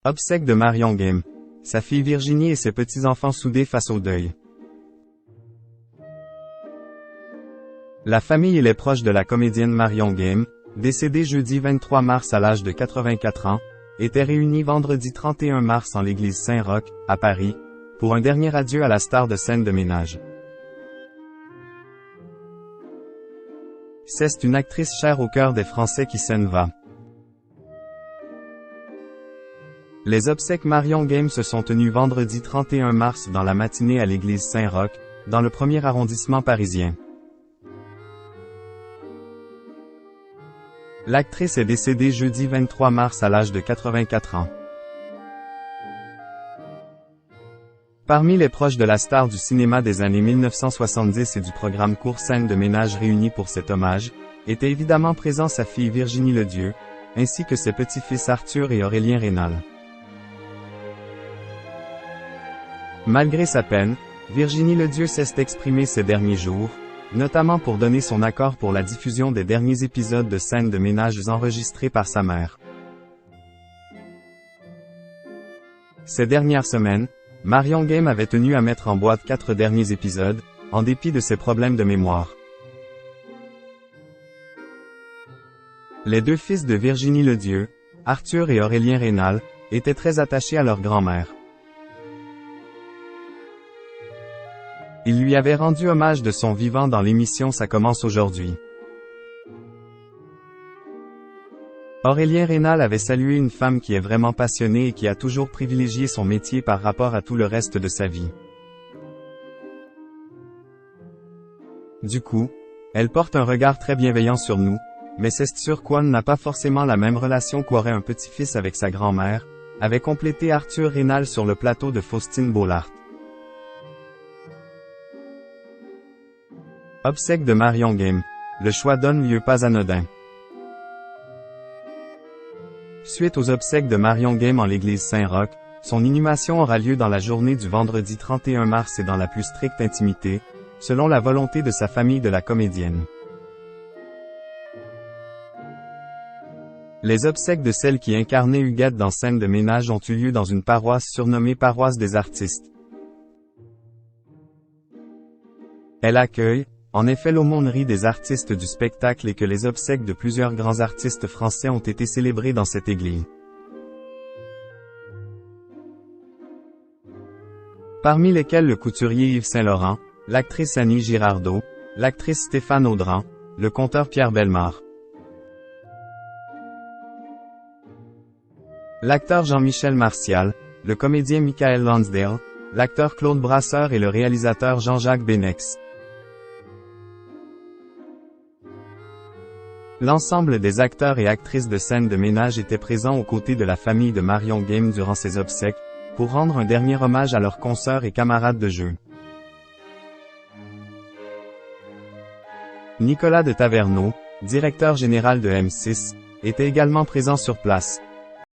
Obsèques de Marion Game. Sa fille Virginie et ses petits-enfants soudés face au deuil. La famille et les proches de la comédienne Marion Game, décédée jeudi 23 mars à l'âge de 84 ans, étaient réunis vendredi 31 mars en l'église Saint-Roch, à Paris, pour un dernier adieu à la star de scène de ménage. C'est une actrice chère au cœur des Français qui s'en va. Les obsèques Marion Game se sont tenues vendredi 31 mars dans la matinée à l'église Saint-Roch, dans le 1er arrondissement parisien. L'actrice est décédée jeudi 23 mars à l'âge de 84 ans. Parmi les proches de la star du cinéma des années 1970 et du programme Court Scène de ménage réunis pour cet hommage, était évidemment présent sa fille Virginie Ledieu, ainsi que ses petits-fils Arthur et Aurélien Rénal. Malgré sa peine, Virginie Ledieu s'est exprimée ces derniers jours, notamment pour donner son accord pour la diffusion des derniers épisodes de scènes de ménage enregistrés par sa mère. Ces dernières semaines, Marion Game avait tenu à mettre en boîte 4 derniers épisodes, en dépit de ses problèmes de mémoire. Les deux fils de Virginie Ledieu, Arthur et Aurélien Rénal, étaient très attachés à leur grand-mère. Il lui avait rendu hommage de son vivant dans l'émission Ça commence aujourd'hui. Aurélien Rénal avait salué une femme qui est vraiment passionnée et qui a toujours privilégié son métier par rapport à tout le reste de sa vie. Du coup, elle porte un regard très bienveillant sur nous, mais c'est sûr qu'on n'a pas forcément la même relation qu'aurait un petit-fils avec sa grand-mère, avait complété Arthur Rénal sur le plateau de Faustine Bollaert. Obsèques de Marion Game. Le choix donne lieu pas anodin. Suite aux obsèques de Marion Game en l'église Saint-Roch, son inhumation aura lieu dans la journée du vendredi 31 mars et dans la plus stricte intimité, selon la volonté de sa famille de la comédienne. Les obsèques de celle qui incarnait Huguette dans Scène de ménage ont eu lieu dans une paroisse surnommée Paroisse des Artistes. Elle accueille, en effet, l'aumônerie des artistes du spectacle et que les obsèques de plusieurs grands artistes français ont été célébrées dans cette église. Parmi lesquels le couturier Yves Saint-Laurent, l'actrice Annie Girardot, l'actrice Stéphane Audran, le conteur Pierre Bellemare. L'acteur Jean-Michel Martial, le comédien Michael Lonsdale, l'acteur Claude Brasseur et le réalisateur Jean-Jacques Benex. L'ensemble des acteurs et actrices de scène de ménage étaient présents aux côtés de la famille de Marion Game durant ces obsèques, pour rendre un dernier hommage à leurs consoeurs et camarades de jeu. Nicolas de Taverneau, directeur général de M6, était également présent sur place.